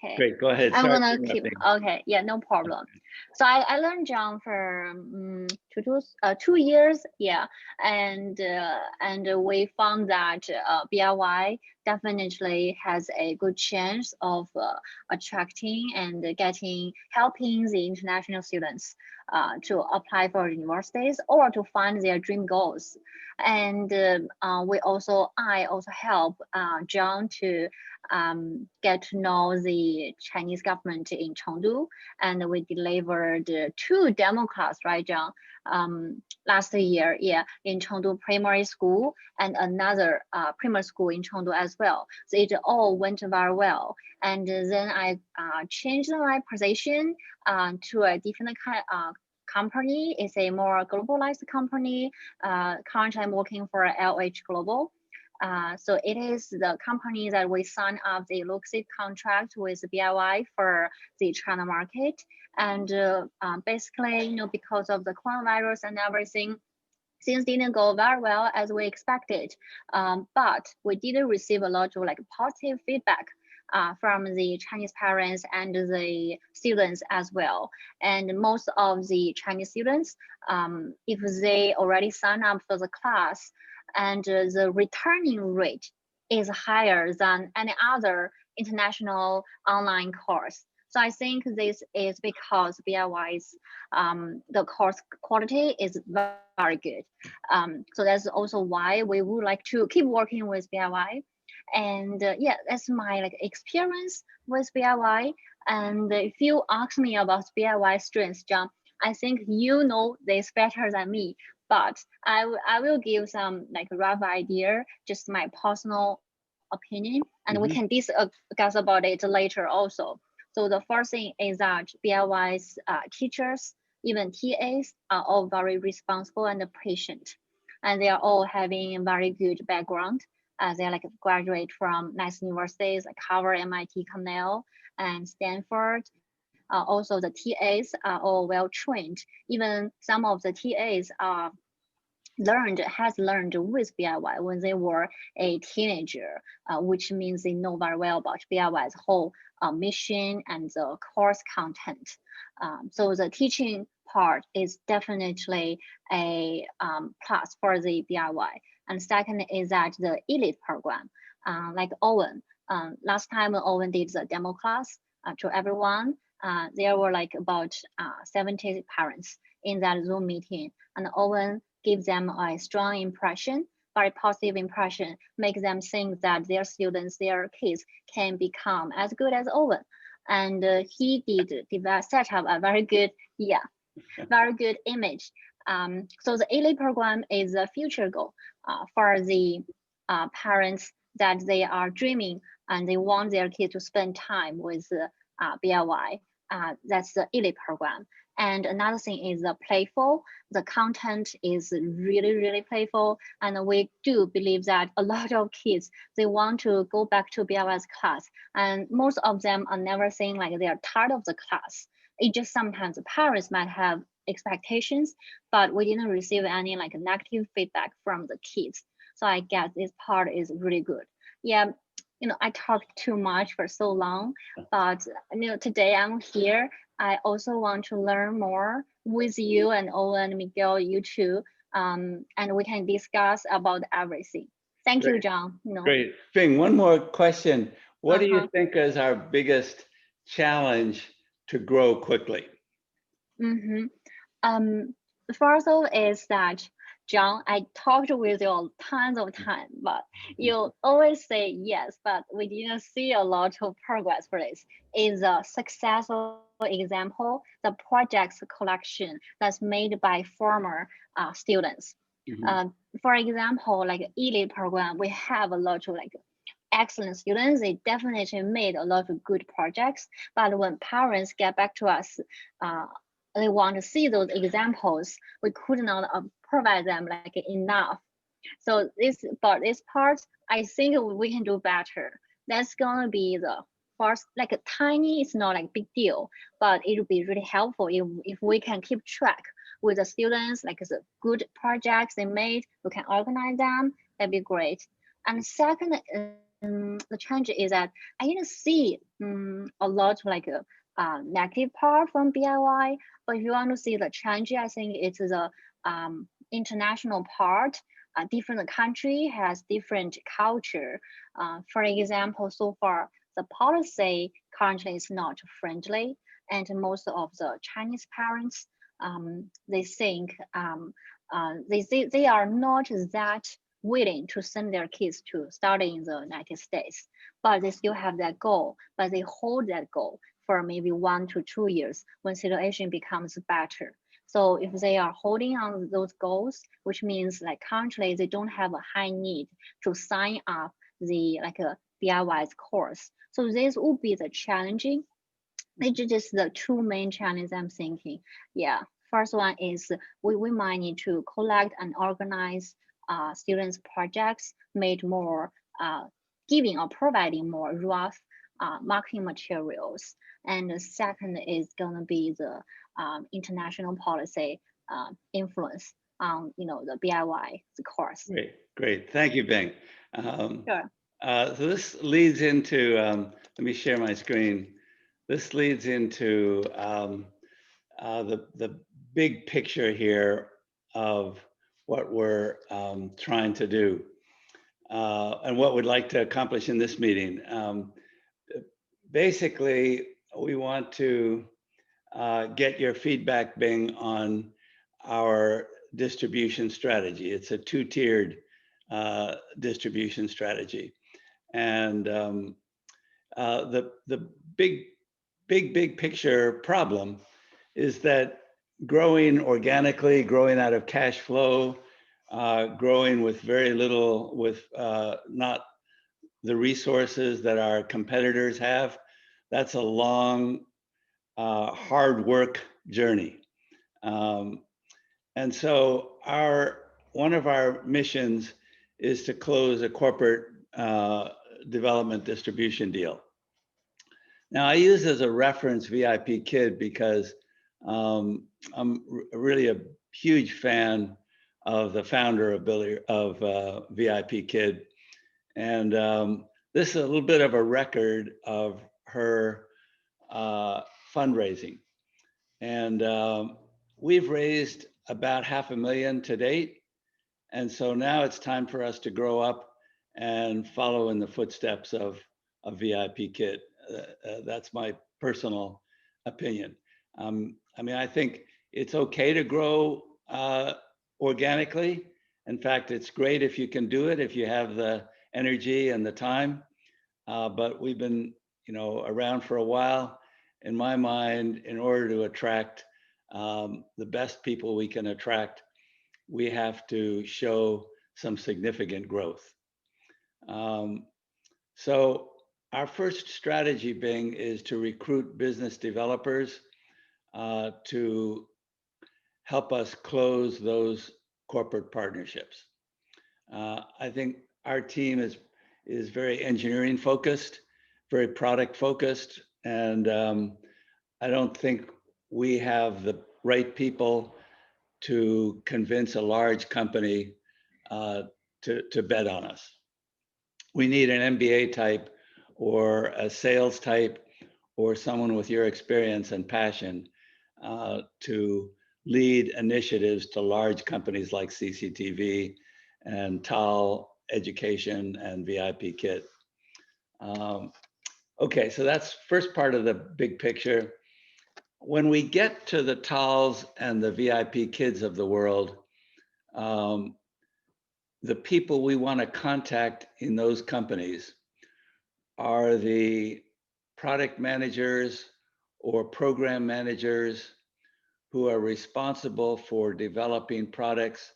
Okay. Great. Go ahead. I'm Sorry gonna for keep. interrupting. Okay, yeah, no problem. So I learned Java for 2 years, yeah, and we found that BIY definitely has a good chance of attracting and helping the international students to apply for universities or to find their dream goals. And I also help John to get to know the Chinese government in Chengdu, and we delivered two demo class, right, John? Last year, yeah, in Chengdu primary school and another primary school in Chengdu as well. So it all went very well. And then I changed my position to a different company. It's a more globalized company. Currently, I'm working for LH Global. So it is the company that we sign up the lucrative contract with BIY for the China market. And basically, because of the coronavirus and everything, things didn't go very well as we expected. But we did receive a lot of positive feedback from the Chinese parents and the students as well. And most of the Chinese students, if they already sign up for the class, and the returning rate is higher than any other international online course. So I think this is because BIY's the course quality is very good. So that's also why we would like to keep working with BIY. And yeah, that's my experience with BIY. And if you ask me about BIY strengths, John, I think you know this better than me. But I will give some rough idea, just my personal opinion, and we can discuss about it later also. So the first thing is that BIY's teachers, even TAs, are all very responsible and patient, and they are all having a very good background. They graduate from nice universities like Harvard, MIT, Cornell, and Stanford. Also, the TAs are all well trained. Even some of the TAs are has learned with BIY when they were a teenager, which means they know very well about BIY's whole mission and the course content. So the teaching part is definitely a plus for the BIY. And second is that the elite program, like Owen. Last time Owen did the demo class to everyone, there were about 70 parents in that Zoom meeting, and Owen give them a strong impression, very positive impression, make them think that their students, their kids can become as good as Owen. And he did set up a very good, very good image. So the elite program is a future goal for the parents that they are dreaming and they want their kids to spend time with BIY. That's the elite program. And another thing is the playful. The content is really, really playful. And we do believe that a lot of kids, they want to go back to BIY's class. And most of them are never saying they are tired of the class. It just sometimes the parents might have expectations, but we didn't receive any negative feedback from the kids. So I guess this part is really good. Yeah, I talked too much for so long, but today I'm here. I also want to learn more with you and Owen, Miguel, you too, and we can discuss about everything. Thank you, John. Great. Fing, one more question. What do you Uh-huh. think is our biggest challenge to grow quickly? First of all is that, John, I talked with you tons of time, but you always say yes, but we didn't see a lot of progress for this. Is a successful example, the projects collection that's made by former students. For example, elite program, we have a lot of excellent students. They definitely made a lot of good projects, but when parents get back to us, they want to see those examples, we could not provide them enough. So this part, I think we can do better. That's gonna be the first, a tiny, it's not big deal, but it will be really helpful if we can keep track with the students, the good projects they made, we can organize them, that'd be great. And second the change is that I didn't see a lot like a negative part from DIY, but if you want to see the change, I think it's the international part. Different country has different culture. For example, so far the policy currently is not friendly, and most of the Chinese parents they think they are not that willing to send their kids to study in the United States, but they still have that goal, but they hold that goal for maybe 1 to 2 years when situation becomes better. So if they are holding on those goals, which means like currently they don't have a high need to sign up the like a DIY course. So this would be the challenging. It's just the two main challenges I'm thinking. Yeah, first one is we might need to collect and organize students' projects, made more giving or providing more rough marketing materials. And the second is going to be the international policy influence on the DIY the course. Great. Thank you, Bing. Sure. So this leads into, let me share my screen. This leads into the big picture here of what we're trying to do and what we'd like to accomplish in this meeting. Basically, we want to get your feedback, Bing, on our distribution strategy. It's a two-tiered distribution strategy. And the big picture problem is that growing organically, growing out of cash flow, growing with very little, with not the resources that our competitors have, that's a long, hard work journey. And so one of our missions is to close a corporate development distribution deal. Now, I use as a reference VIP Kid because I'm really a huge fan of the founder of VIP Kid. And this is a little bit of a record of her fundraising. And we've raised about $500,000 to date. And so now it's time for us to grow up and follow in the footsteps of VIP Kid. That's my personal opinion. I mean, I think it's okay to grow organically. In fact, it's great if you can do it, if you have the energy and the time. But we've been, around for a while. In my mind, in order to attract the best people we can attract, we have to show some significant growth. So our first strategy, Bing, is to recruit business developers to help us close those corporate partnerships. I think our team is very engineering focused, very product focused, and I don't think we have the right people to convince a large company to bet on us. We need an MBA type or a sales type or someone with your experience and passion to lead initiatives to large companies like CCTV and TAL Education and VIP Kit. Okay, so that's first part of the big picture. When we get to the TALs and the VIP Kids of the world, the people we want to contact in those companies are the product managers or program managers who are responsible for developing products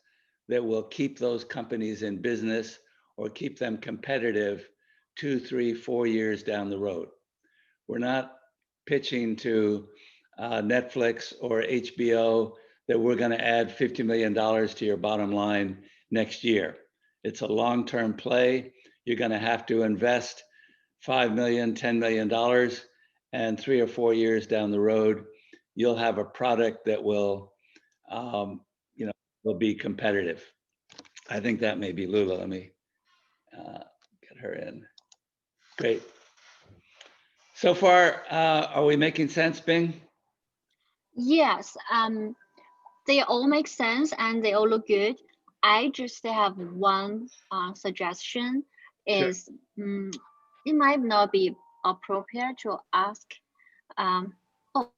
that will keep those companies in business or keep them competitive 2, 3, 4 years down the road. We're not pitching to Netflix or HBO that we're going to add $50 million to your bottom line next year. It's a long-term play. You're going to have to invest $5 million, $10 million, and 3 or 4 years down the road, you'll have a product that will be competitive. I think that may be Lula. Let me get her in. Great. So far, are we making sense, Bing? Yes, they all make sense and they all look good. I just have one suggestion Sure. is it might not be appropriate to ask. Oh,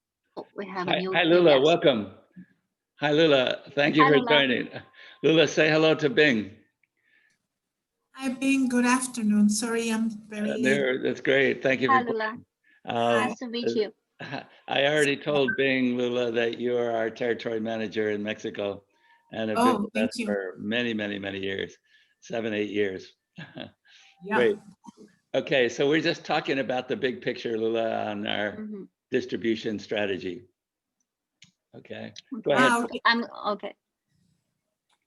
we have a new Hi, Lula. guest. Welcome. Hi, Lula. Thank you Hi, for Lula. joining. Lula, say hello to Bing. Hi, Bing. Good afternoon. Sorry, I'm very late. That's great. Thank you Hi, for Lula. Hi. Nice to meet you. I already told Bing, Lula, that you are our territory manager in Mexico and have been Oh, with thank us you. for many, many, many years, 7, 8 years. Yeah. Great. Okay, so we're just talking about the big picture, Lula, on our distribution strategy. Okay, go ahead. Okay. Okay.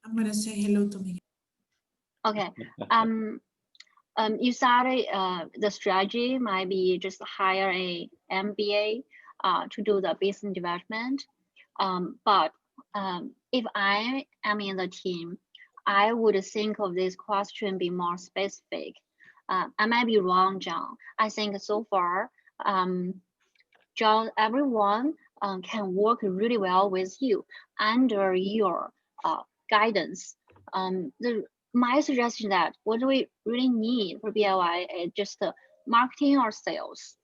I'm gonna say hello to Miguel. Okay. You started the strategy might be just hire a MBA to do the business development. But if I am in the team, I would think of this question be more specific. I might be wrong, John. I think so far, John, everyone can work really well with you under your guidance. My suggestion that what do we really need for BIY is just marketing or sales.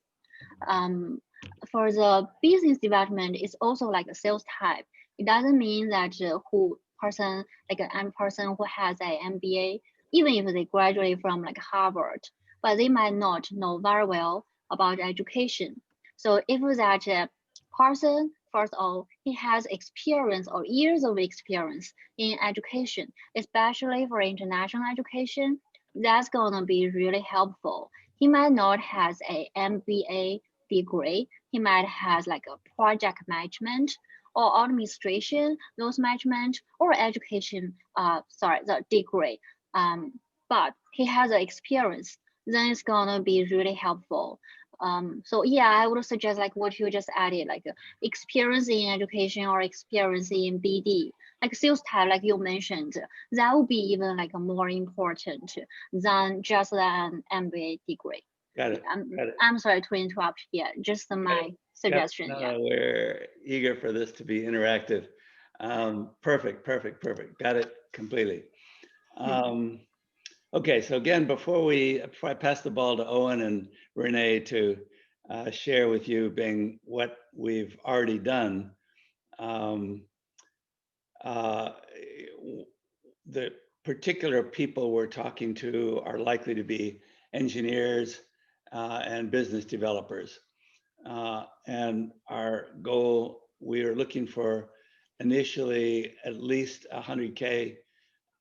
For the business development, it's also like a sales type. It doesn't mean that who person like a person who has a MBA, even if they graduate from like Harvard, but they might not know very well about education. So if that person, first of all, he has experience or years of experience in education, especially for international education, that's gonna be really helpful. He might not has a MBA degree. He might has like a project management or administration, those management or education, the degree. But he has the experience, then it's gonna be really helpful. So yeah, I would suggest like what you just added, like experience in education or experience in BD, like sales type, like you mentioned, that would be even like more important than just an MBA degree. Got it. I'm sorry to interrupt. Yeah, just my suggestion. No, Yeah. we're eager for this to be interactive. Perfect. Got it completely. Okay, so again, before I pass the ball to Owen and Renee to share with you, Bing, what we've already done, the particular people we're talking to are likely to be engineers and business developers. And our goal, we are looking for initially at least 100K,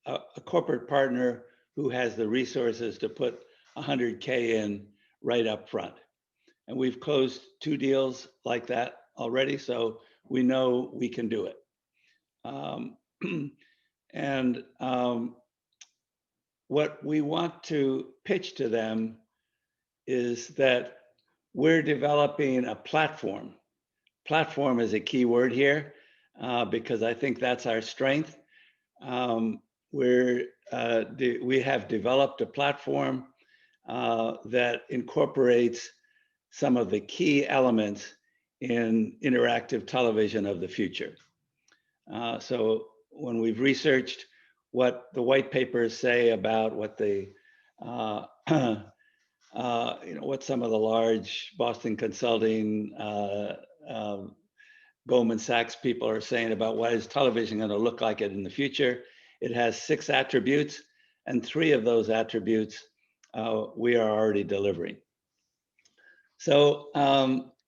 a corporate partner who has the resources to put 100K in right up front. And we've closed 2 deals like that already, so we know we can do it. What we want to pitch to them is that we're developing a platform. Platform is a key word here because I think that's our strength. We have developed a platform that incorporates some of the key elements in interactive television of the future. So when we've researched what the white papers say about what the what some of the large Boston Consulting, Goldman Sachs people are saying about what is television going to look like in the future. It has 6 attributes, and 3 of those attributes we are already delivering. So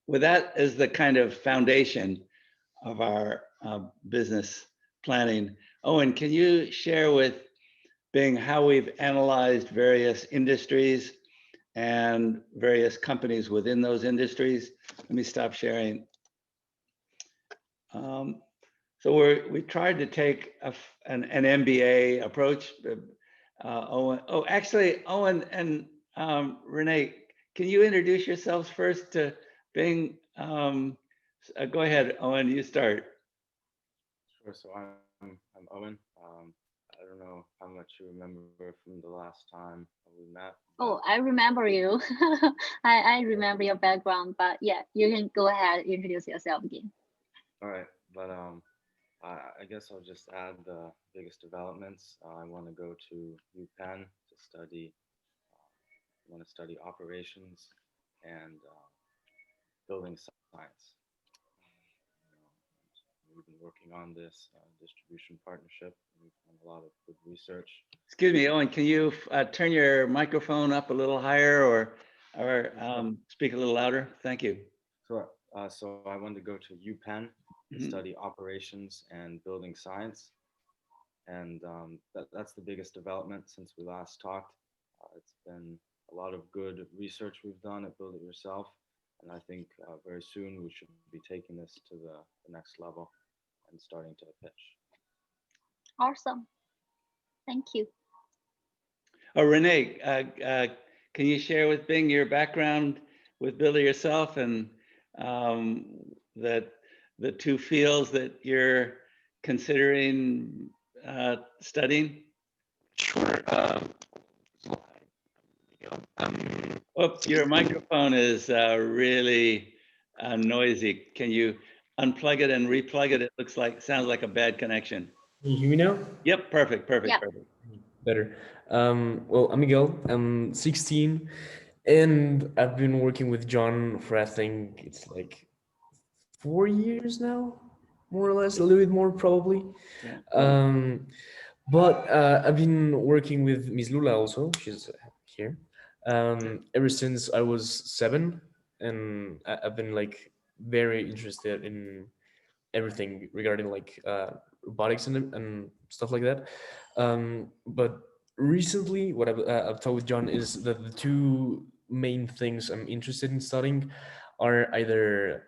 with that as the kind of foundation of our business planning, Owen, can you share with Bing how we've analyzed various industries and various companies within those industries? Let me stop sharing. So we tried to take an MBA approach. Owen, actually, Owen and Renee, can you introduce yourselves first to Bing? Go ahead, Owen, you start. Sure. So I'm Owen. I don't know how much you remember from the last time we met. Oh, I remember you. I remember your background, but yeah, you can go ahead, introduce yourself again. All right, but I guess I'll just add the biggest developments. I want to go to UPenn to study. I want to study operations and building science. We've been working on this distribution partnership. We've done a lot of good research. Excuse me, Owen, can you turn your microphone up a little higher or speak a little louder? Thank you. Sure. So I wanted to go to UPenn to study operations and building science. And that's the biggest development since we last talked. It's been a lot of good research we've done at Build It Yourself. And I think very soon we should be taking this to the next level and starting to pitch. Awesome. Thank you. Oh, Renee, can you share with Bing your background with Build It Yourself and that the two fields that you're considering studying? Sure. Oh, your microphone is really noisy. Can you unplug it and replug it? It sounds like a bad connection. Can you hear me now? Yep, perfect. Yeah. Better. Well, I'm Miguel. I'm 16, and I've been working with John for I think it's like 4 years now, more or less, a little bit more probably. Yeah. But I've been working with Miss Lula also. She's here. Ever since I was 7, and I've been like very interested in everything regarding like robotics and stuff like that. But recently, what I've talked with John is that the two main things I'm interested in studying are either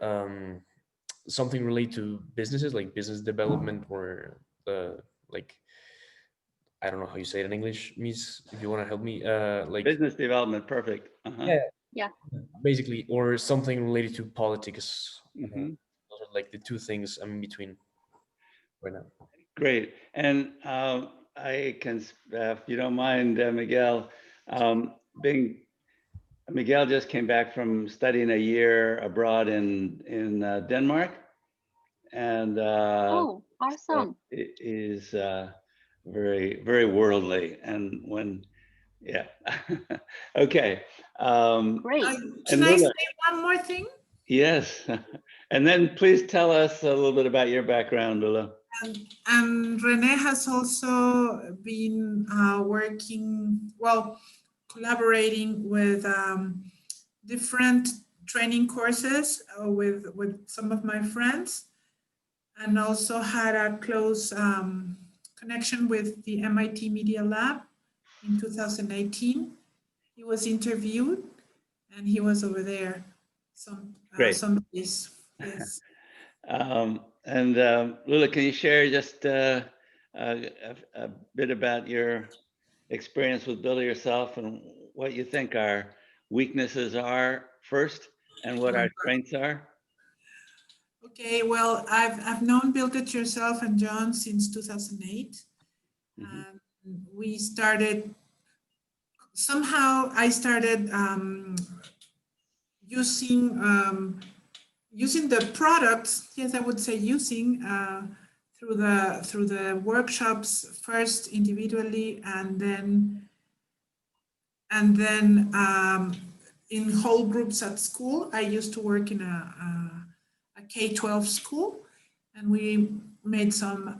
something related to businesses, like business development, or like I don't know how you say it in English, Miss. If you want to help me, like Business development, perfect. yeah, basically, or something related to politics. Mhm. Those are like the two things I'm in between right now. Great. And I can, if you don't mind, Miguel, Miguel just came back from studying a year abroad in Denmark, and Oh, awesome. it is very, very worldly. And yeah, okay. Great. Can I say one more thing? Yes. And then please tell us a little bit about your background, Lula. And Renee has also been collaborating with different training courses with some of my friends, and also had a close connection with the MIT Media Lab in 2018. He was interviewed, and he was over there some days. Yes. And Lula, can you share just a bit about your experience with Build It Yourself and what you think our weaknesses are first and what our strengths are? Okay, well, I've known Build It Yourself and John since 2008. And we started, somehow I started using the products, yes, I would say using through the workshops first individually, and then in whole groups at school. I used to work in a K-12 school, and we made some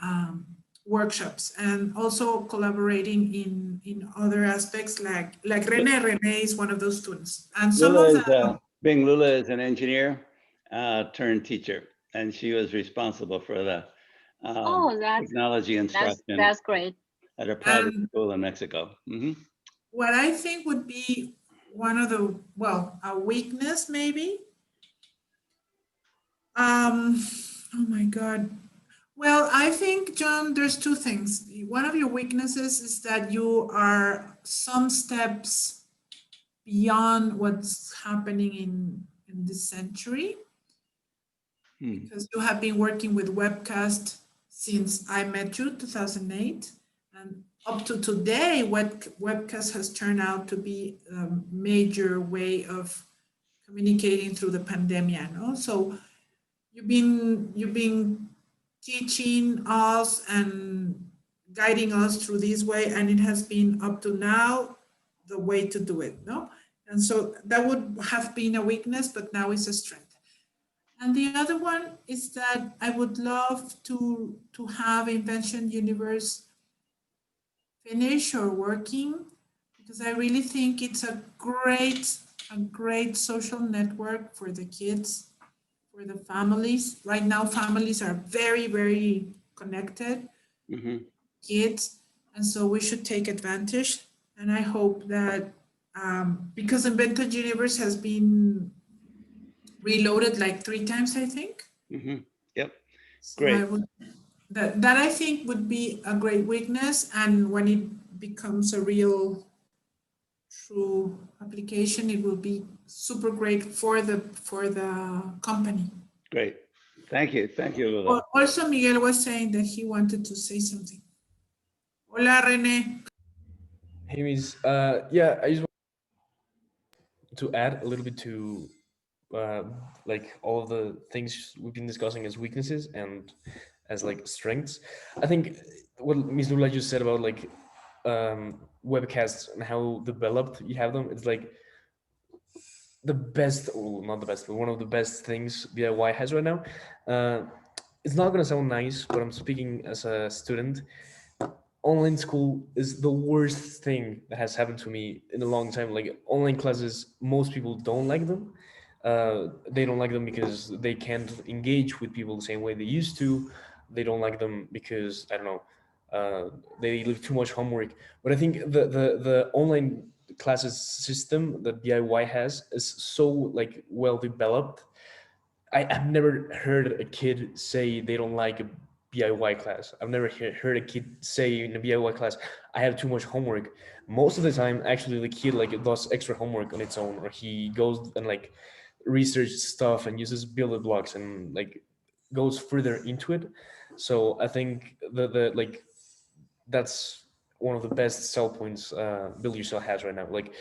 workshops, and also collaborating in other aspects like Renee. Renee is one of those students, and some of them. Lula is an engineer turned teacher, and she was responsible for the technology instruction. That's great. At a private school in Mexico. What I think would be one of the, a weakness maybe. Oh my God. Well, I think, John, there's two things. One of your weaknesses is that you are some steps beyond what's happening in this century. Because you have been working with webcast since I met you, 2008. And up to today, webcast has turned out to be a major way of communicating through the pandemic. No? So you've been teaching us and guiding us through this way, and it has been up to now the way to do it. No, and so that would have been a weakness, but now it's a strength. And the other one is that I would love to have Invention Universe finish or working, because I really think it's a great social network for the kids, for the families. Right now, families are very, very connected, Mhm. kids, and so we should take advantage. And I hope that because Invented Universe has been reloaded like 3 times, I think. Mhm. Yep. So I Great. would that I think would be a great weakness, and when it becomes a real true application, it will be super great for the company. Great. Thank you. Thank you, Lula. Also, Miguel was saying that he wanted to say something. Hola, René. Hey, Miss. Yeah, I just want to add a little bit to like all of the things we've been discussing as weaknesses and as like strengths. I think what Miss Lula just said about like webcasts and how developed you have them, it's like the best, well, not the best, but one of the best things DIY has right now. Uh, it's not gonna sound nice, but I'm speaking as a student. Online school is the worst thing that has happened to me in a long time. Like online classes, most people don't like them. They don't like them because they can't engage with people the same way they used to. They don't like them because I don't know. They leave too much homework. But I think the online classes system that DIY has is so like well developed. I've never heard a kid say they don't like a DIY class. I've never heard a kid say in a DIY class, I have too much homework. Most of the time, actually, the kid like does extra homework on its own, or he goes and like researches stuff and uses building blocks and like goes further into it. So I think the like that's one of the best sell points Build Yourself has right now. Like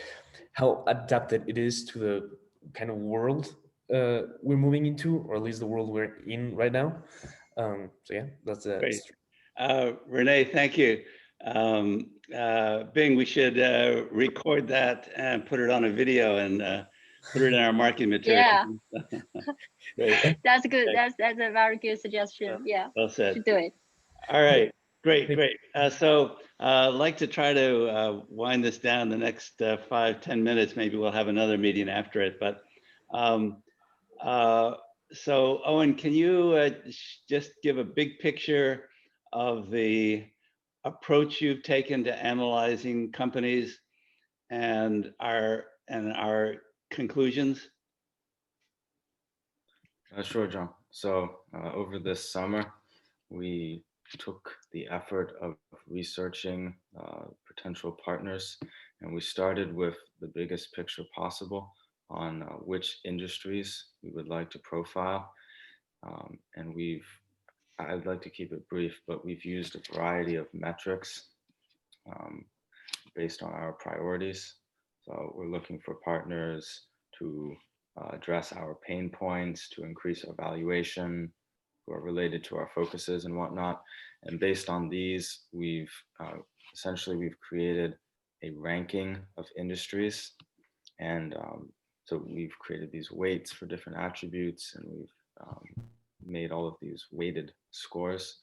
how adapted it is to the kind of world we're moving into, or at least the world we're in right now. So yeah, that's Great. Renee, thank you. Bing, we should record that and put it on a video and put it in our marketing material. Yeah, Great. that's good. Okay. That's a very good suggestion. Yeah, Well said. should do it. All right. Great, Thank- great. So I'd like to try to wind this down the next 5-10 minutes. Maybe we'll have another meeting after it. But so Owen, can you just give a big picture of the approach you've taken to analyzing companies and our conclusions? Sure, John. So over this summer, we took the effort of researching potential partners, and we started with the biggest picture possible on which industries we would like to profile. And I'd like to keep it brief, but we've used a variety of metrics um, based on our priorities. So we're looking for partners to address our pain points, to increase our valuation, who are related to our focuses and whatnot. And based on these, we've created a ranking of industries. And so we've created these weights for different attributes, and we've made all of these weighted scores.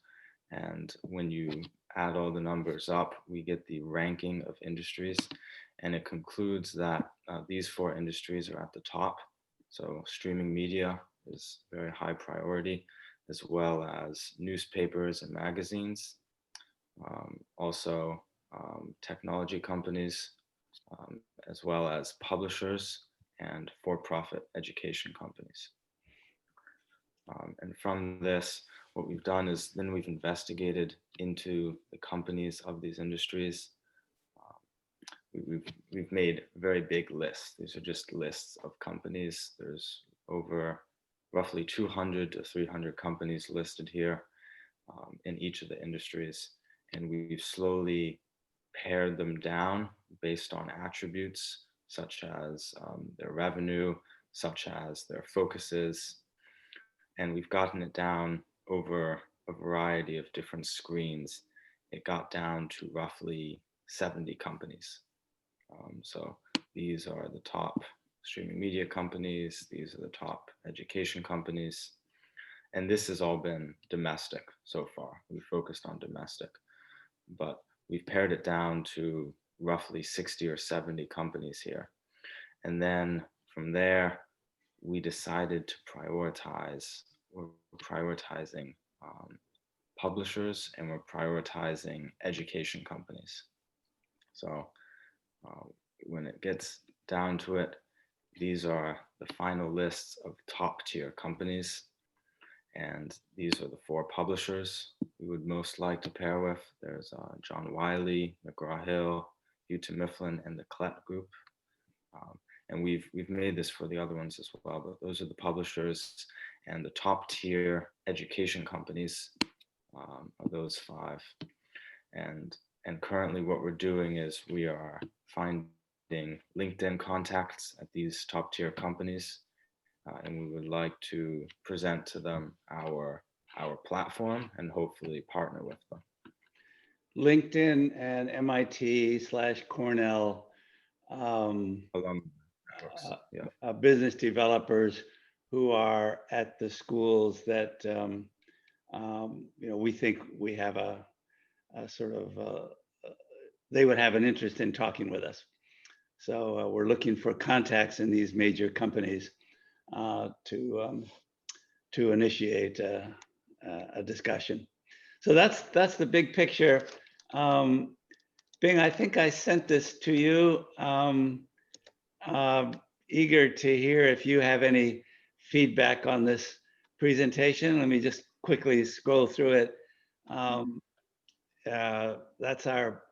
And when you add all the numbers up, we get the ranking of industries. And it concludes that these 4 industries are at the top. So streaming media is very high priority, as well as newspapers and magazines. Also technology companies, as well as publishers and for-profit education companies. And from this, what we've done is then we've investigated into the companies of these industries. We've made very big lists. These are just lists of companies. There's over roughly 200 to 300 companies listed here in each of the industries. and we've slowly pared them down based on attributes such as their revenue, such as their focuses, and we've gotten it down over a variety of different screens. It got down to roughly 70 companies. So these are the top streaming media companies, these are the top education companies, and this has all been domestic so far. We focused on domestic, but we've pared it down to roughly 60 or 70 companies here. And then from there, we decided to prioritize. We're prioritizing publishers, and we're prioritizing education companies. So when it gets down to it, these are the final lists of top tier companies. And these are the 4 publishers we would most like to pair with. There's John Wiley, McGraw-Hill, Houghton Mifflin, and the Klett Group. And we've made this for the other ones as well, but those are the publishers, and the top tier education companies are those 5. And currently what we're doing is we are finding LinkedIn contacts at these top tier companies, and we would like to present to them our platform and hopefully partner with them. LinkedIn and MIT/Cornell business developers who are at the schools that we think we have a sort of they would have an interest in talking with us. So we're looking for contacts in these major companies to initiate a discussion. So that's the big picture. Bing, I think I sent this to you. Eager to hear if you have any feedback on this presentation. Let me just quickly scroll through it. That's our,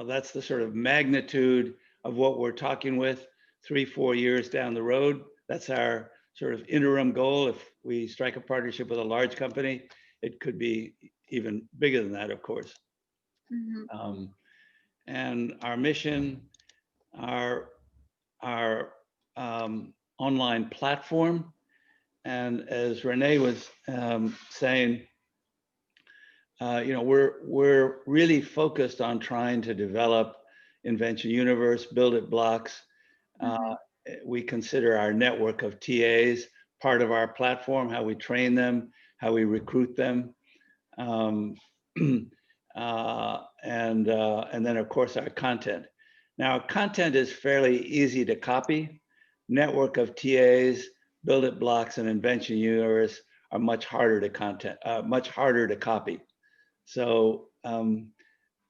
that's the sort of magnitude of what we're talking with 3-4 years down the road. That's our sort of interim goal. If we strike a partnership with a large company, it could be even bigger than that, of course. Mm-hmm. And our mission, our online platform, and as Renee was saying, we're really focused on trying to develop Invention Universe, build it blocks. Mm-hmm. We consider our network of TAs part of our platform, how we train them, how we recruit them, and then of course our content. Now, our content is fairly easy to copy. Network of TAs, build it blocks, and Invention Universe are much harder to copy. So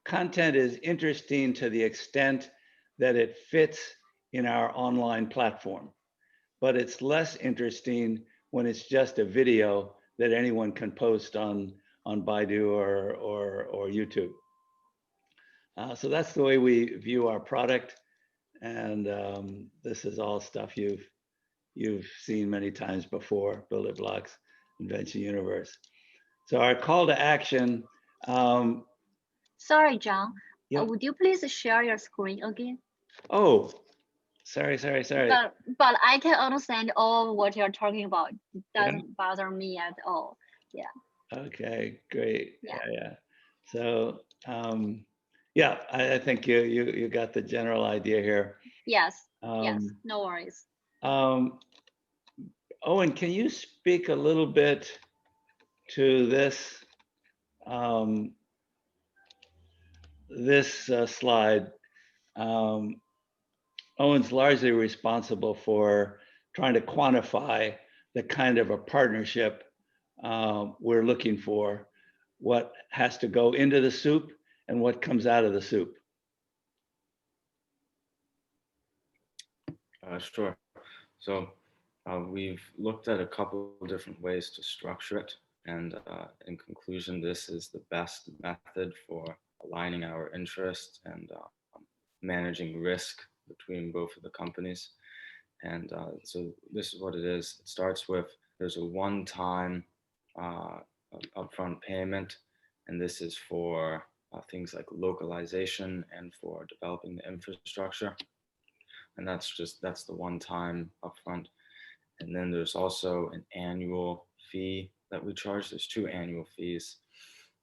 content is interesting to the extent that it fits in our online platform, but it's less interesting when it's just a video that anyone can post on Baidu or YouTube. So that's the way we view our product, and this is all stuff you've seen many times before: build it blocks, Invention Universe. So our call to action. Sorry, John. Yeah. Would you please share your screen again? Oh, sorry. But I can understand all what you're talking about. It doesn't bother me at all. Yeah. Okay, great. Yeah. So I think you got the general idea here. Yes. Yes. No worries. Owen, can you speak a little bit to this slide? Owen's largely responsible for trying to quantify the kind of a partnership we're looking for, what has to go into the soup and what comes out of the soup. Sure. So we've looked at a couple of different ways to structure it. And in conclusion, this is the best method for aligning our interests and managing risk between both of the companies. And so this is what it is. It starts with, there's a one-time upfront payment, and this is for things like localization and for developing the infrastructure. And that's the one time upfront. And then there's also an annual fee that we charge. There's 2 annual fees.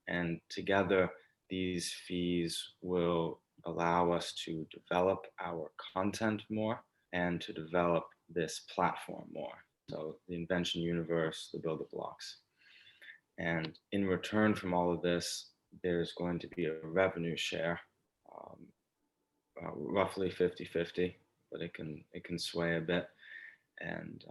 And together, these fees will allow us to develop our content more and to develop this platform more. So the invention universe, the builder blocks. And in return from all of this, there's going to be a revenue share, roughly 50-50, but it can sway a bit. And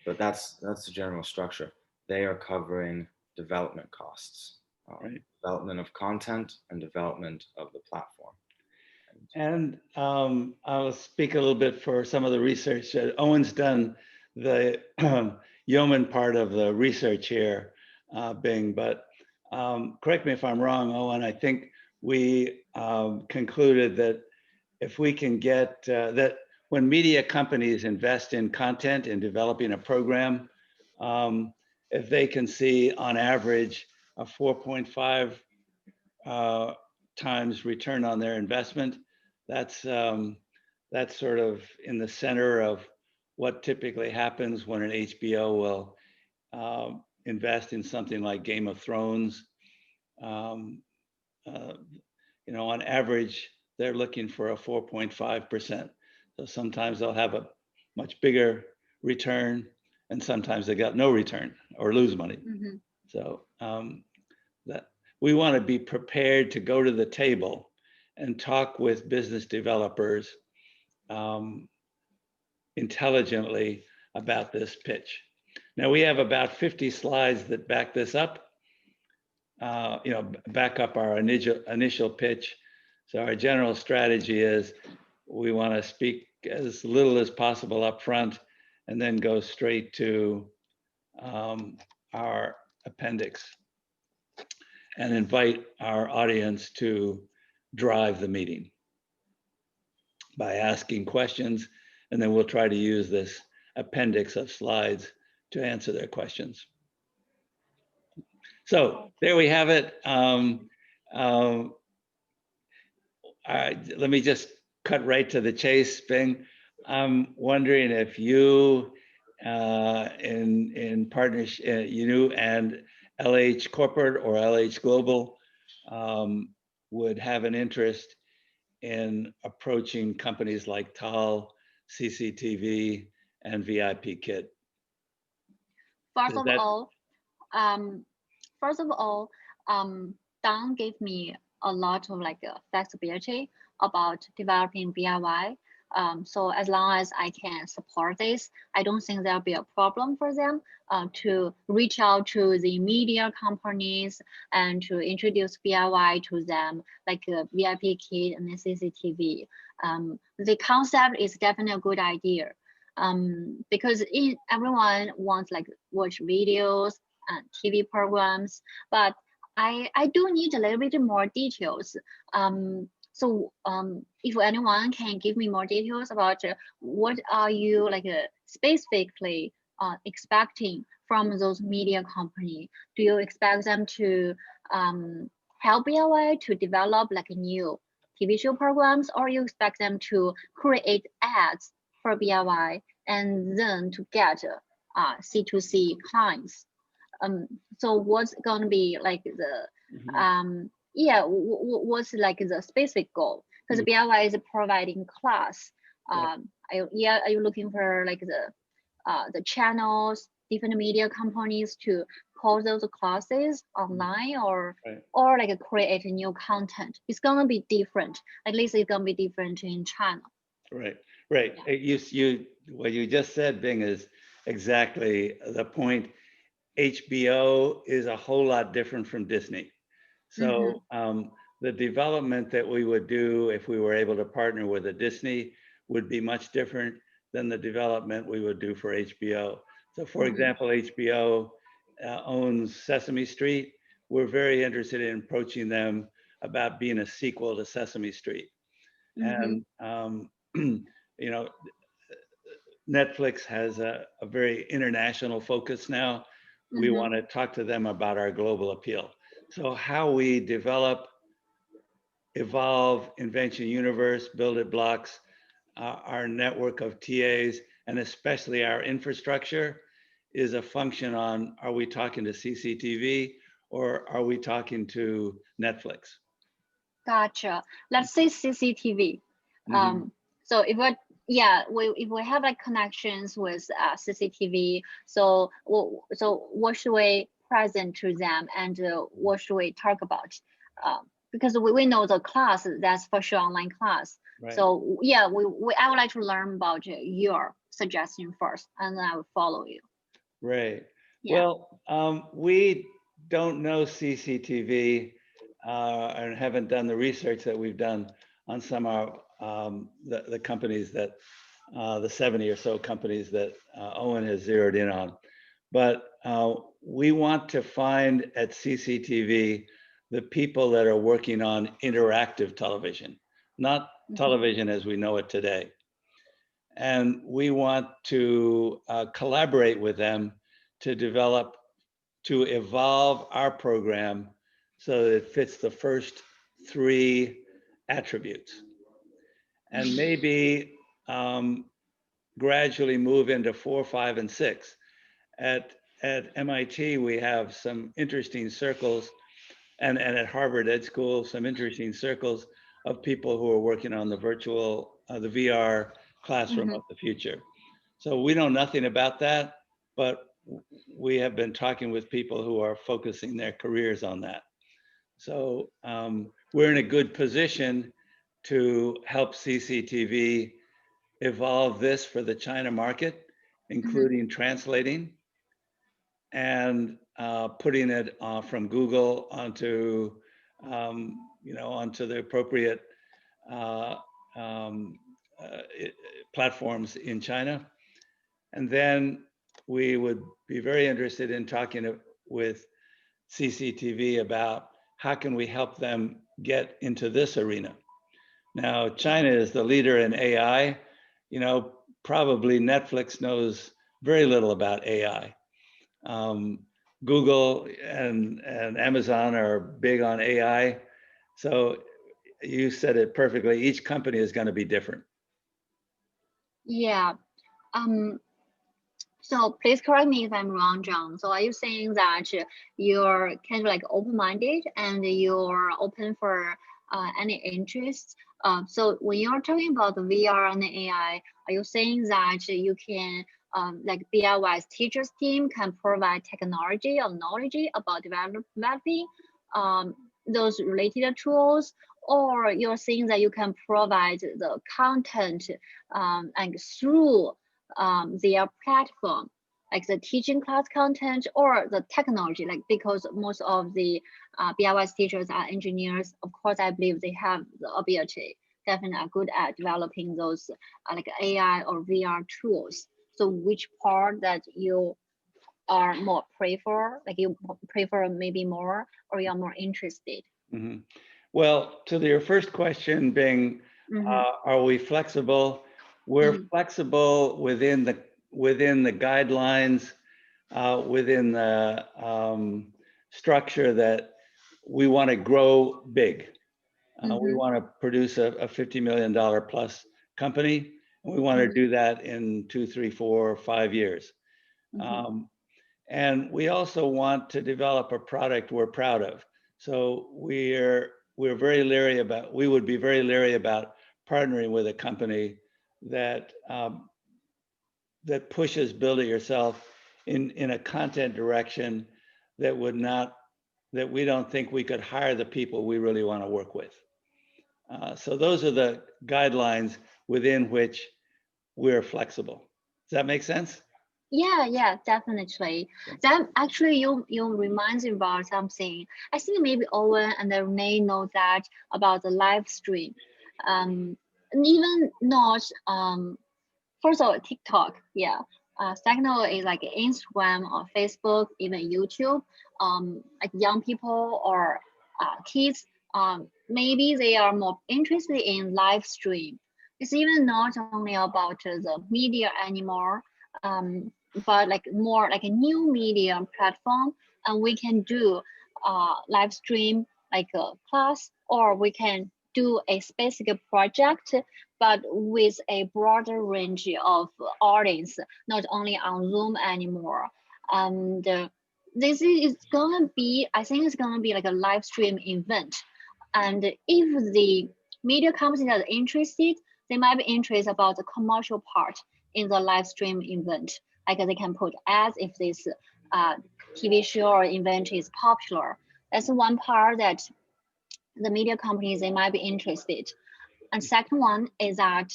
but that's the general structure. They are covering development costs, Right. development of content and development of the platform. And I'll speak a little bit for some of the research. Owen's done the yeoman part of the research here, Bing, but correct me if I'm wrong, Owen, I think we concluded that if we can get that when media companies invest in content and developing a program, if they can see on average a 4.5 times return on their investment, that's sort of in the center of what typically happens when an HBO will invest in something like Game of Thrones. You know, on average, they're looking for a 4.5%. So sometimes they'll have a much bigger return, and sometimes they got no return or lose money. Mm-hmm. So that we want to be prepared to go to the table and talk with business developers intelligently about this pitch. Now we have about 50 slides that back this up. You know, back up our initial pitch. So our general strategy is we want to speak as little as possible up front and then go straight to our appendix and invite our audience to drive the meeting by asking questions. And then we'll try to use this appendix of slides to answer their questions. So there we have it. Let me just cut right to the chase, Bing. I'm wondering if you, in partnership, you and LH Corporate or LH Global would have an interest in approaching companies like TAL, CCTV, and VIP Kit. First of all, Dan gave me a lot of flexibility about developing DIY. So as long as I can support this, I don't think there'll be a problem for them to reach out to the media companies and to introduce DIY to them, like VIP Kit and the CCTV. The concept is definitely a good idea because everyone wants watch videos and TV programs, but I do need a little bit more details. So if anyone can give me more details about what are you specifically expecting from those media company? Do you expect them to help DIY to develop new TV show programs, or you expect them to create ads for DIY and then to get C2C clients? So what's going to be the what's the specific goal? Because DIY is providing class. Are you looking for the channels, different media companies to post those classes online, or create a new content? It's gonna be different. At least it's gonna be different in China. Right. Yeah. What you just said, Bing, is exactly the point. HBO is a whole lot different from Disney. So the development that we would do if we were able to partner with a Disney would be much different than the development we would do for HBO. So for example, HBO owns Sesame Street. We're very interested in approaching them about being a sequel to Sesame Street. And, you know, Netflix has a very international focus now. We want to talk to them about our global appeal. So how we develop evolve Invention Universe, Build It Blocks, our network of TAs, and especially our infrastructure is a function on, are we talking to CCTV or are we talking to Netflix? Gotcha. Let's say CCTV. So if we if we have like connections with CCTV, so what should we present to them, and what should we talk about? Because we know the class, that's for sure online class. Right. So yeah, I would like to learn about your suggestion first, and then I will follow you. Right. Yeah. Well, we don't know CCTV and haven't done the research that we've done on some of the companies that, the 70 or so companies that Owen has zeroed in on. But we want to find at CCTV the people that are working on interactive television, not television as we know it today. And we want to collaborate with them to develop, to evolve our program so that it fits the first 3 attributes. And maybe gradually move into 4, 5, and 6. At MIT, we have some interesting circles, and at Harvard Ed School, some interesting circles of people who are working on the virtual, the VR classroom of the future. So we know nothing about that, but we have been talking with people who are focusing their careers on that. So we're in a good position to help CCTV evolve this for the China market, including translating and putting it from Google onto, onto the appropriate platforms in China. And then we would be very interested in talking with CCTV about how can we help them get into this arena. Now, China is the leader in AI. Probably Netflix knows very little about AI. Google and Amazon are big on AI. So you said it perfectly. Each company is going to be different. Yeah. So please correct me if I'm wrong, John. So are you saying that you're kind of like open-minded and you're open for any interest? So when you're talking about the VR and the AI, are you saying that you can, like BIY's teachers team can provide technology or knowledge about developing those related tools? Or you're saying that you can provide the content and through their platform, like the teaching class content or the technology, like because most of the BIY's teachers are engineers. Of course, I believe they have the ability, definitely are good at developing those like AI or VR tools. So which part that you are more prefer, like you prefer maybe more, or you're more interested? Well, to your first question, Bing, are we flexible? We're flexible within the guidelines, within the structure that we want to grow big. We want to produce a $50 million plus company, and we want to do that in 2, 3, 4, 5 years. And we also want to develop a product we're proud of. So we're very leery about, we would be very leery about partnering with a company that that pushes build it yourself in a content direction that would not, that we don't think we could hire the people we really want to work with. So those are the guidelines within which we're flexible. Does that make sense? Yeah, definitely. That actually you reminds me about something. I think maybe Owen and Renee know that about the live stream. And even not first of all, TikTok, yeah. Second of all is like Instagram or Facebook, even YouTube. Like young people or kids, maybe they are more interested in live stream. It's even not only about the media anymore, but like more like a new media platform, and we can do live stream like a class, or we can do a specific project, but with a broader range of audience, not only on Zoom anymore. And this is gonna be, I think it's gonna be like a live stream event. And if the media companies are interested, they might be interested about the commercial part in the live stream event. Like they can put ads if this TV show or event is popular. That's one part that the media companies, they might be interested. And second one is that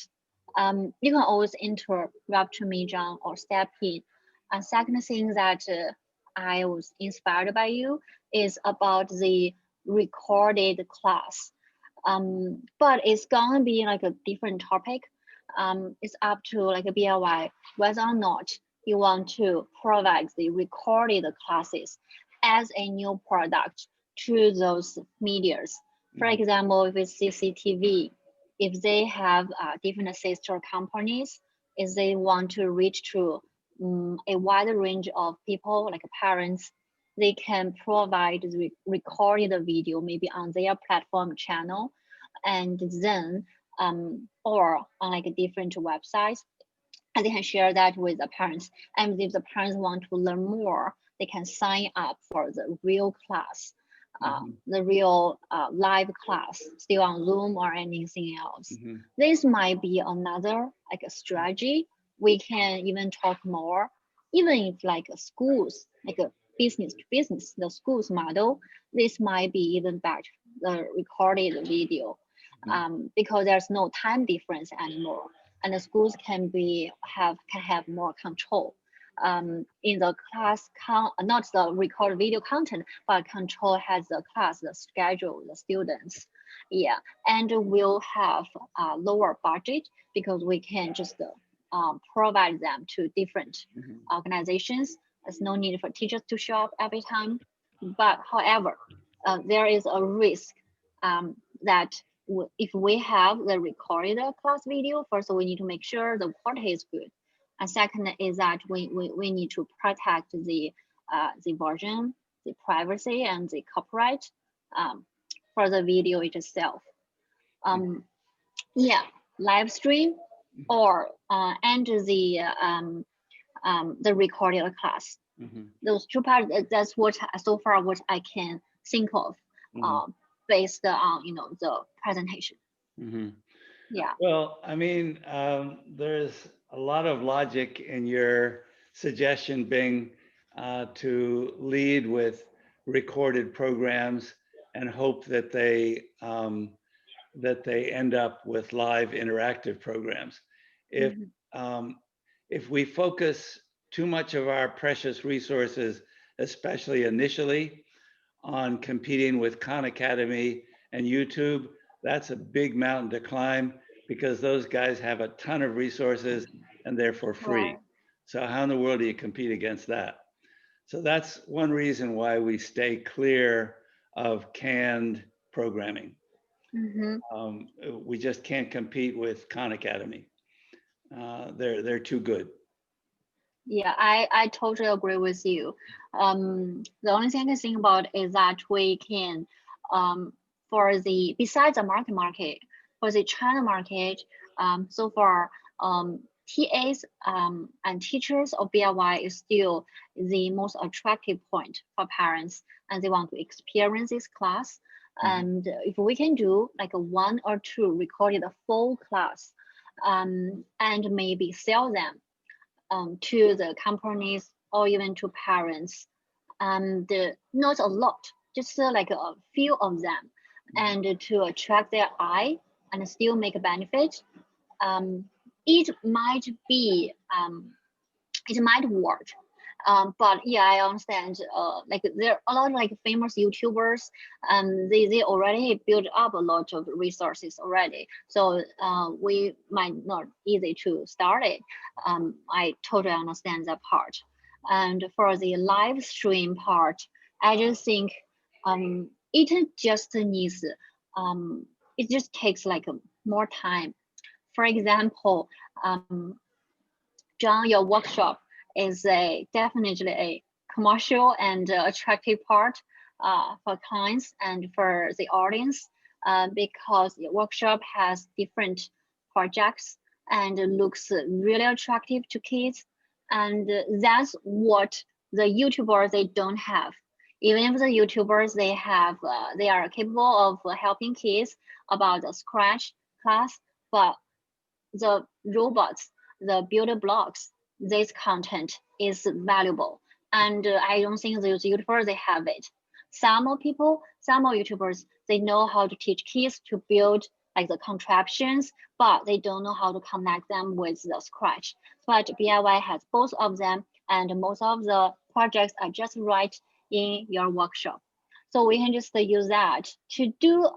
you can always interrupt to me, John, or step in. And second thing that I was inspired by you is about the recorded class. But it's gonna be like a different topic. It's up to like a BLY whether or not you want to provide the recorded classes as a new product to those medias. For example, if it's CCTV, if they have different sister companies, if they want to reach to a wider range of people, like parents, they can provide the recorded video maybe on their platform channel, and then or on like a different websites, and they can share that with the parents. And if the parents want to learn more, they can sign up for the real class, the real live class, still on Zoom or anything else. This might be another like a strategy. We can even talk more, even if like schools, like a business to business, the schools model, this might be even better, the recorded video, because there's no time difference anymore, and the schools can have more control in the class, not the recorded video content, but control has the class, the schedule, the students. Yeah, and we'll have a lower budget because we can just provide them to different organizations. There's no need for teachers to show up every time. But however, there is a risk that if we have the recorded class video, first we need to make sure the quality is good. And second is that we need to protect the version, the privacy, and the copyright for the video itself. Yeah, live stream or and the recorded class. Those two parts. That's what so far what I can think of, based on the presentation. Yeah. Well, I mean, there's a lot of logic in your suggestion, Bing, to lead with recorded programs and hope that they end up with live interactive programs. If we focus too much of our precious resources, especially initially, on competing with Khan Academy and YouTube, that's a big mountain to climb because those guys have a ton of resources and they're for free. Right. So how in the world do you compete against that? So that's one reason why we stay clear of canned programming. We just can't compete with Khan Academy. They're too good. Yeah, I totally agree with you. The only thing I can think about is that we can, besides the market, for the China market, so far, TAs and teachers of BLY is still the most attractive point for parents, and they want to experience this class. And if we can do like a 1 or 2 recorded full class, and maybe sell them to the companies or even to parents, and not a lot, just like a few of them, and to attract their eye and still make a benefit. It might be, it might work. But yeah, I understand. Like there are a lot of like famous YouTubers, they already built up a lot of resources already. So we might not easy to start it. I totally understand that part. And for the live stream part, I just think it just needs, it just takes like more time. For example, John, your workshop is definitely a commercial and attractive part for clients and for the audience. because the workshop has different projects and looks really attractive to kids. And that's what the YouTubers, they don't have. Even if the YouTubers, they are capable of helping kids about the Scratch class, but the robots, the builder blocks, this content is valuable. And I don't think those YouTubers, they have it. Some YouTubers, they know how to teach kids to build like the contraptions, but they don't know how to connect them with the Scratch. But DIY has both of them, and most of the projects are just right in your workshop. So we can just use that to do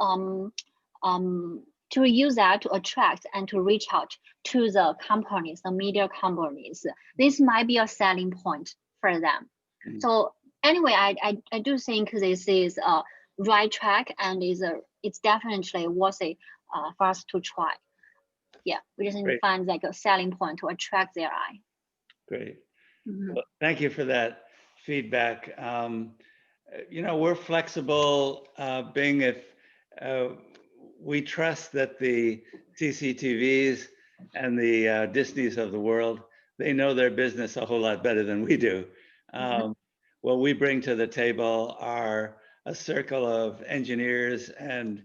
to attract and to reach out to the companies, the media companies. This might be a selling point for them. So anyway, I do think this is a right track, and it's definitely worth it for us to try. Yeah, we just need to find like a selling point to attract their eye. Great. Well, thank you for that feedback. We're flexible, being if we trust that the CCTVs and the Disneys of the world, they know their business a whole lot better than we do. What we bring to the table are a circle of engineers and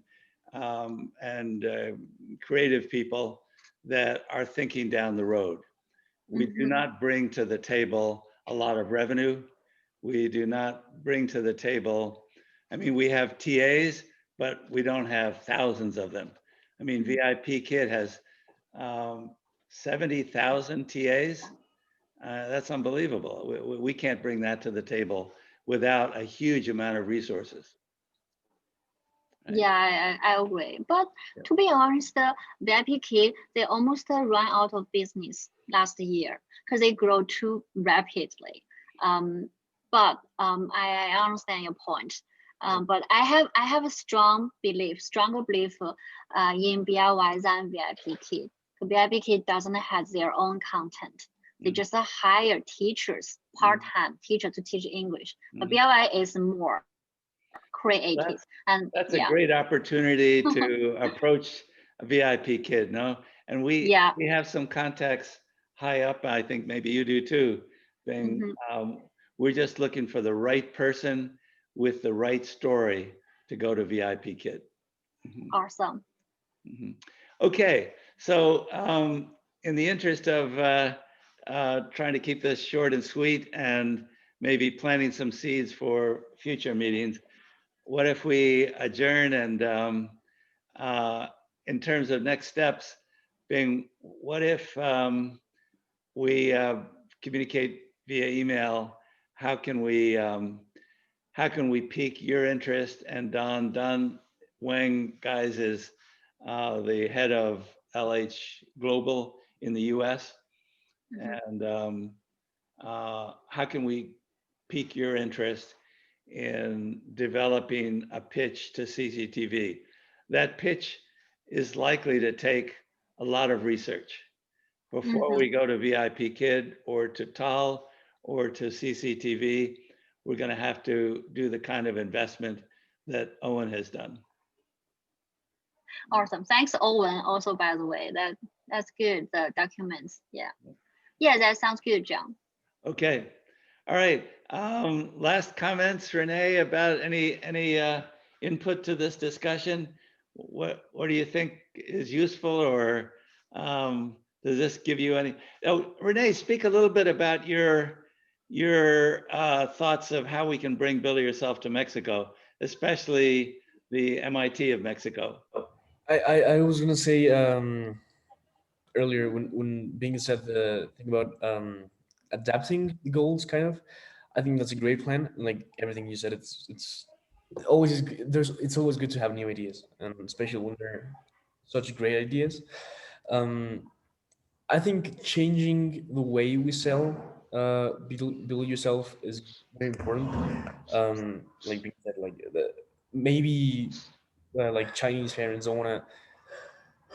creative people that are thinking down the road. We do not bring to the table a lot of revenue. We do not bring to the table, I mean, we have TAs, but we don't have thousands of them. I mean, VIP Kid has 70,000 TAs. That's unbelievable. We can't bring that to the table without a huge amount of resources. Right? Yeah, I agree. But to be honest, VIP Kid, they almost ran out of business last year because they grow too rapidly. But I understand your point. But I have a stronger belief in BIY than VIP Kid. VIP Kid doesn't have their own content. They just hire teachers, part-time teachers to teach English. But BIY is more creative. That's a great opportunity to approach a VIP Kid, no? And we have some contacts high up. I think maybe you do too. We're just looking for the right person with the right story to go to VIP Kid. Awesome. Okay, so in the interest of trying to keep this short and sweet and maybe planting some seeds for future meetings, what if we adjourn and in terms of next steps, what if we communicate via email? How can we pique your interest? And Don Wang, guys, is the head of LH Global in the US. And how can we pique your interest in developing a pitch to CCTV? That pitch is likely to take a lot of research before we go to VIP Kid or to TAL or to CCTV. We're going to have to do the kind of investment that Owen has done. Awesome. Thanks, Owen, also, by the way. That's good, the documents. Yeah, that sounds good, John. Okay. All right. Last comments, Renee, about any input to this discussion? What do you think is useful, or does this give you any? Oh, Renee, speak a little bit about your thoughts of how we can bring Build It Yourself to Mexico, especially the MIT of Mexico. I was gonna say earlier when Bing said the thing about adapting the goals, kind of, I think that's a great plan. Like everything you said, it's always good to have new ideas, and especially when they're such great ideas. I think changing the way we sell Build Yourself is very important. Like Bing said, like maybe like Chinese parents don't want to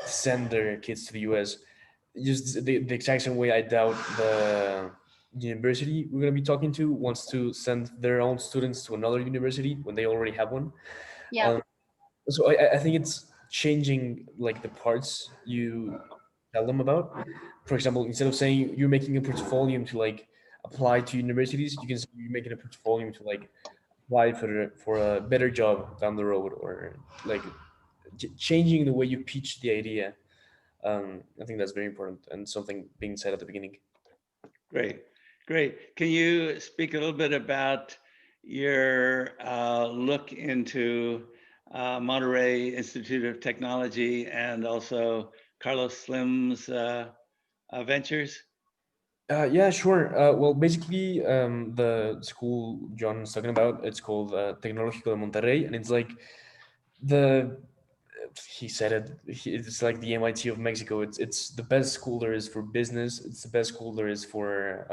send their kids to the US. Just the exact same way I doubt the university we're going to be talking to wants to send their own students to another university when they already have one. Yeah. So I think it's changing like the parts you tell them about. For example, instead of saying you're making a portfolio to like apply to universities, you can say you're making a portfolio to like apply for a better job down the road, or like changing the way you pitch the idea. I think that's very important and something being said at the beginning. Great, great. Can you speak a little bit about your look into Monterey Institute of Technology and also Carlos Slim's ventures? Yeah, sure. Well, basically, the school John's talking about, it's called Tecnológico de Monterrey, and it's like the he said it. It's like the MIT of Mexico. It's the best school there is for business. It's the best school there is for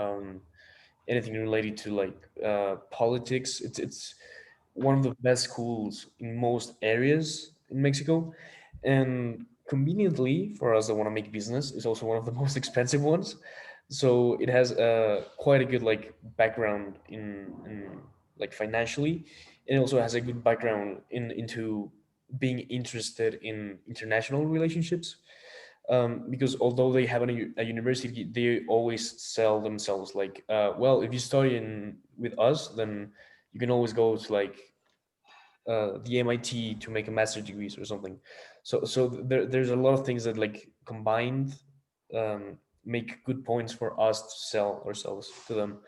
anything related to like politics. It's one of the best schools in most areas in Mexico, and conveniently for us that want to make business, it's also one of the most expensive ones. So it has quite a good like background in like financially, and it also has a good background into being interested in international relationships, because although they have a university, they always sell themselves like, well, if you study with us, then you can always go to like the MIT to make a master's degrees or something. So there's a lot of things that like combined make good points for us to sell ourselves to them.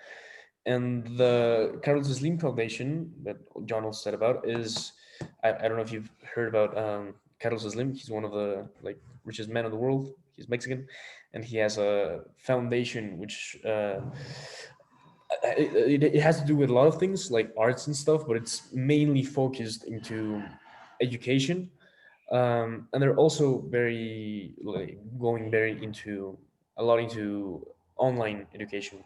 And the Carlos Slim Foundation that John also said about is, I don't know if you've heard about Carlos Slim. He's one of the like richest men in the world. He's Mexican, and he has a foundation which it has to do with a lot of things like arts and stuff, but it's mainly focused into education. And they're also very like going very into a lot into online education.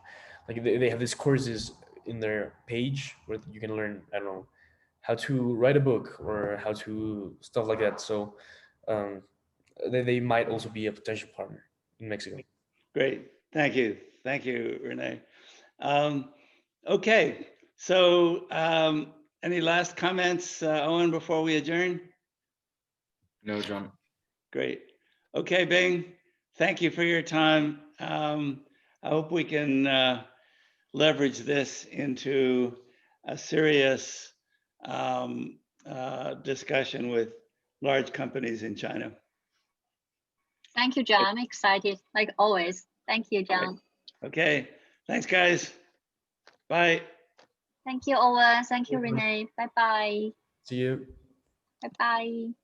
Like they have these courses in their page where you can learn, I don't know, how to write a book or how to stuff like that. So um, they might also be a potential partner in Mexico. Great, thank you. Thank you, Renee. Okay, so any last comments, Owen, before we adjourn? No, John. Great. Okay, Bing, thank you for your time. I hope we can leverage this into a serious discussion with large companies in China. Thank you, John. I'm excited, like always. Thank you, John. Okay, thanks, guys. Bye. Thank you, Owen. Thank you, Renee. Bye-bye. See you. Bye-bye.